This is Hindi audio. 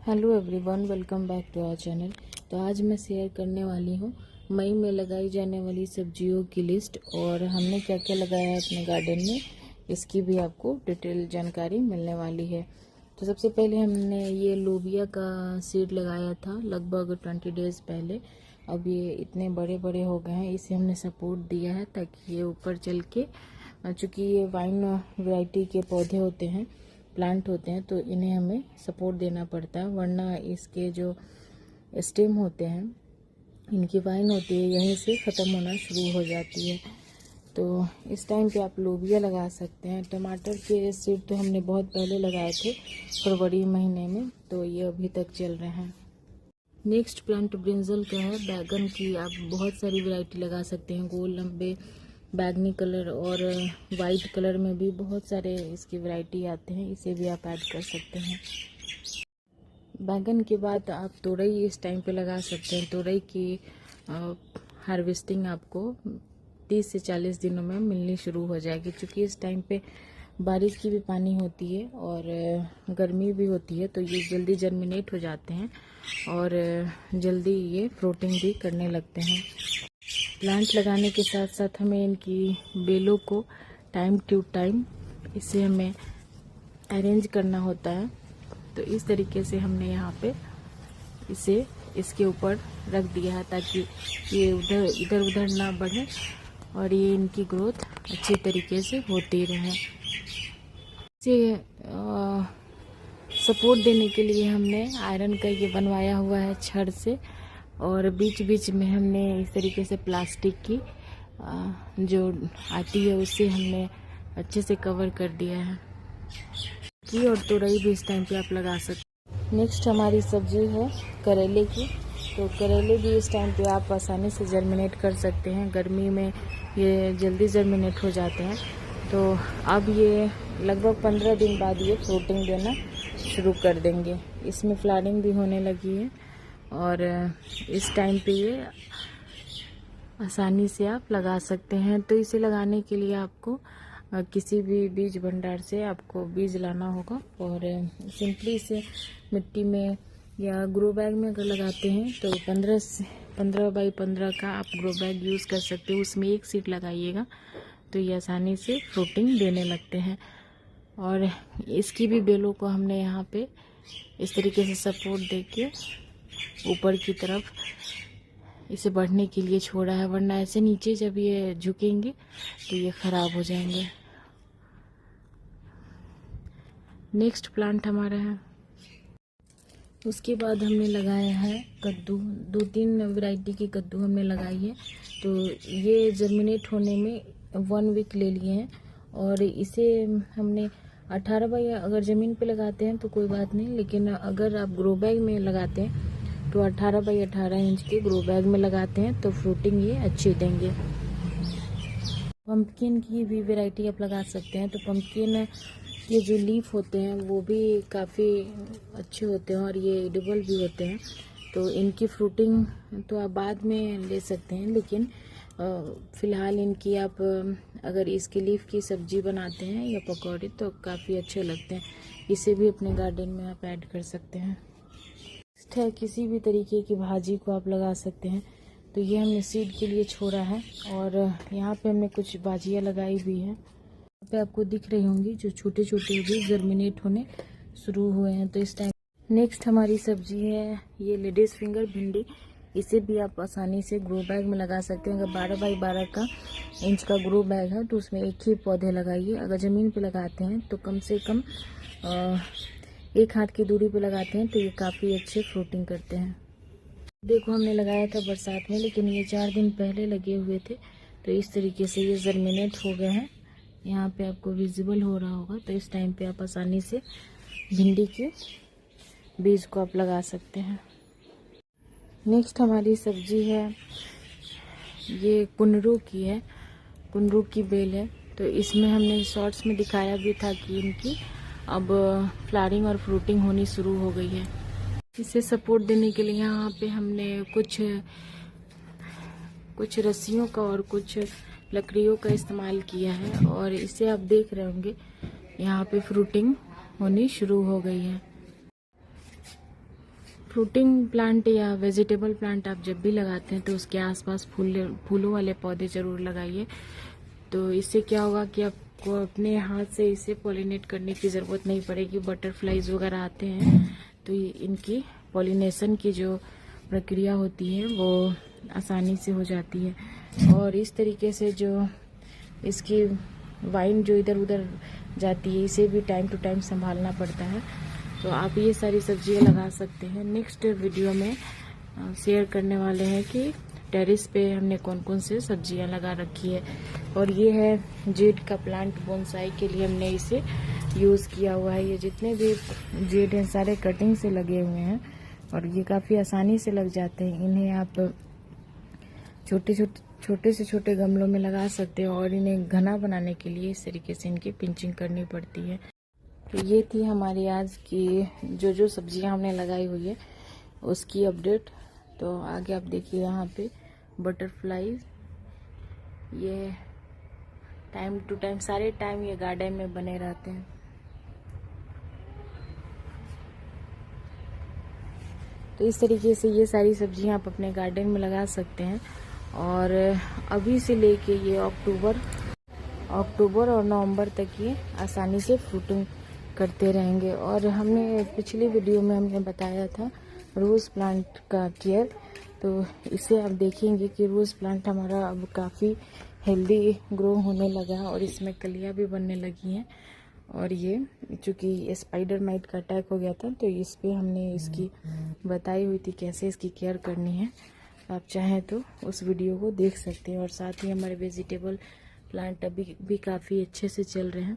Hello everyone, welcome back to our channel. तो आज मैं शेयर करने वाली हूँ मई में लगाई जाने वाली सब्जियों की लिस्ट और हमने क्या क्या लगाया है अपने गार्डन में, इसकी भी आपको डिटेल जानकारी मिलने वाली है। तो सबसे पहले हमने ये लोबिया का सीड लगाया था लगभग 20 डेज़ पहले। अब ये इतने बड़े बड़े हो गए हैं, इसे हमने सपोर्ट दिया है ताकि ये ऊपर चल के, चूँकि ये वाइन वैरायटी के पौधे होते हैं, प्लांट होते हैं, तो इन्हें हमें सपोर्ट देना पड़ता है, वरना इसके जो स्टेम होते हैं, इनकी वाइन होती है, यहीं से ख़त्म होना शुरू हो जाती है। तो इस टाइम पे आप लोबिया लगा सकते हैं। टमाटर के सीड तो हमने बहुत पहले लगाए थे, फरवरी महीने में, तो ये अभी तक चल रहे हैं। नेक्स्ट प्लांट ब्रिंजल का है। बैगन की आप बहुत सारी वैरायटी लगा सकते हैं, गोल, लंबे, बैगनी कलर और वाइट कलर में भी बहुत सारे इसकी वैरायटी आते हैं, इसे भी आप ऐड कर सकते हैं। बैगन के बाद आप तोरई इस टाइम पे लगा सकते हैं। तोरई की हार्वेस्टिंग आपको 30 से 40 दिनों में मिलनी शुरू हो जाएगी, क्योंकि इस टाइम पे बारिश की भी पानी होती है और गर्मी भी होती है, तो ये जल्दी जर्मिनेट हो जाते हैं और जल्दी ये फ्रूटिंग भी करने लगते हैं। प्लांट लगाने के साथ साथ हमें इनकी बेलों को टाइम टू टाइम इसे हमें अरेंज करना होता है। तो इस तरीके से हमने यहाँ पे इसे इसके ऊपर रख दिया है ताकि ये इधर उधर ना बढ़े और ये इनकी ग्रोथ अच्छी तरीके से होती रहे। इसे सपोर्ट देने के लिए हमने आयरन का ये बनवाया हुआ है छड़ से, और बीच बीच में हमने इस तरीके से प्लास्टिक की जो आती है उससे हमने अच्छे से कवर कर दिया है की। और तोरई भी इस टाइम पे आप लगा सकते हैं। नेक्स्ट हमारी सब्जी है करेले की। तो करेले भी इस टाइम पे आप आसानी से जर्मिनेट कर सकते हैं, गर्मी में ये जल्दी जर्मिनेट हो जाते हैं। तो अब ये लगभग 15 दिन बाद ये फ्रूटिंग देना शुरू कर देंगे। इसमें फ्लावरिंग भी होने लगी है और इस टाइम पे ये आसानी से आप लगा सकते हैं। तो इसे लगाने के लिए आपको किसी भी बीज भंडार से आपको बीज लाना होगा और सिंपली इसे मिट्टी में या ग्रो बैग में अगर लगाते हैं तो 15 बाई 15 का आप ग्रो बैग यूज़ कर सकते हो, उसमें एक सीड लगाइएगा तो ये आसानी से फ्रूटिंग देने लगते हैं। और इसकी भी बेलों को हमने यहाँ पे इस तरीके से सपोर्ट देके ऊपर की तरफ इसे बढ़ने के लिए छोड़ा है, वरना ऐसे नीचे जब ये झुकेंगे तो ये ख़राब हो जाएंगे। नेक्स्ट प्लांट हमारा है, उसके बाद हमने लगाया है कद्दू। 2-3 वैरायटी की कद्दू हमने लगाई है। तो ये जर्मिनेट होने में 1 वीक ले लिए हैं और इसे हमने 18 बाई, अगर ज़मीन पे लगाते हैं तो कोई बात नहीं, लेकिन अगर आप ग्रो बैग में लगाते हैं तो 18 बाई 18 इंच के ग्रो बैग में लगाते हैं तो फ्रूटिंग ये अच्छी देंगे। पम्पकिन की भी वैरायटी आप लगा सकते हैं। तो पम्पकिन के जो लीफ होते हैं वो भी काफ़ी अच्छे होते हैं और ये एडिबल भी होते हैं। तो इनकी फ्रूटिंग तो आप बाद में ले सकते हैं, लेकिन फ़िलहाल इनकी आप अगर इसके लीफ की सब्जी बनाते हैं या पकौड़े तो काफ़ी अच्छे लगते हैं। इसे भी अपने गार्डन में आप ऐड कर सकते हैं। नेक्स्ट है, किसी भी तरीके की भाजी को आप लगा सकते हैं। तो ये हमने सीड के लिए छोड़ा है और यहाँ पे हमने कुछ भाजियाँ लगाई हुई है। यहाँ पे आपको दिख रही होंगी जो छोटे छोटे भी जर्मिनेट होने शुरू हुए हैं। तो इस टाइम नेक्स्ट हमारी सब्जी है ये लेडीज़ फिंगर भिंडी। इसे भी आप आसानी से ग्रो बैग में लगा सकते हैं। अगर 12 बाई 12 का इंच का ग्रो बैग है तो उसमें एक ही पौधे लगाइए। अगर ज़मीन पे लगाते हैं तो कम से कम 1 हाथ की दूरी पे लगाते हैं तो ये काफ़ी अच्छे फ्रूटिंग करते हैं। देखो हमने लगाया था बरसात में, लेकिन ये 4 दिन पहले लगे हुए थे, तो इस तरीके से ये जर्मिनेट हो गए हैं। यहाँ पे आपको विजिबल हो रहा होगा। तो इस टाइम पे आप आसानी से भिंडी के बीज को आप लगा सकते हैं। नेक्स्ट हमारी सब्जी है ये कुंदरू की है, कुंदरू की बेल है। तो इसमें हमने शॉर्ट्स में दिखाया भी था कि इनकी अब फ्लावरिंग और फ्रूटिंग होनी शुरू हो गई है। इसे सपोर्ट देने के लिए यहाँ पे हमने कुछ रस्सियों का और कुछ लकड़ियों का इस्तेमाल किया है और इसे आप देख रहे होंगे यहाँ पे फ्रूटिंग होनी शुरू हो गई है। फ्रूटिंग प्लांट या वेजिटेबल प्लांट आप जब भी लगाते हैं तो उसके आसपास फूलों वाले पौधे जरूर लगाइए। तो इससे क्या होगा कि आपको अपने हाथ से इसे पॉलिनेट करने की ज़रूरत नहीं पड़ेगी। बटरफ्लाइज वगैरह आते हैं तो इनकी पॉलिनेशन की जो प्रक्रिया होती है वो आसानी से हो जाती है। और इस तरीके से जो इसकी वाइन जो इधर उधर जाती है इसे भी टाइम टू टाइम संभालना पड़ता है। तो आप ये सारी सब्जियां लगा सकते हैं। नेक्स्ट वीडियो में शेयर करने वाले हैं कि टेरेस पे हमने कौन कौन से सब्जियां लगा रखी है। और ये है जेड का प्लांट, बोनसाई के लिए हमने इसे यूज़ किया हुआ है। ये जितने भी जेड हैं सारे कटिंग से लगे हुए हैं और ये काफ़ी आसानी से लग जाते हैं। इन्हें आप छोटे से छोटे गमलों में लगा सकते हैं और इन्हें घना बनाने के लिए इस तरीके से इनकी पिंचिंग करनी पड़ती है। तो ये थी हमारी आज की जो सब्जियां हमने लगाई हुई है उसकी अपडेट। तो आगे आप देखिए यहाँ पे बटरफ्लाई, ये टाइम टू टाइम सारे टाइम ये गार्डन में बने रहते हैं। तो इस तरीके से ये सारी सब्जियां आप अपने गार्डन में लगा सकते हैं। और अभी से लेके ये अक्टूबर और नवंबर तक ये आसानी से फ्रूटिंग करते रहेंगे। और हमने पिछली वीडियो में हमने बताया था रोज़ प्लांट का केयर। तो इसे आप देखेंगे कि रोज़ प्लांट हमारा अब काफ़ी हेल्दी ग्रो होने लगा है और इसमें कलियां भी बनने लगी हैं। और ये चूँकि स्पाइडर माइट का अटैक हो गया था तो इस पे हमने इसकी बताई हुई थी कैसे इसकी केयर करनी है। आप चाहें तो उस वीडियो को देख सकते हैं। और साथ ही हमारे वेजिटेबल प्लांट अभी भी काफ़ी अच्छे से चल रहे हैं।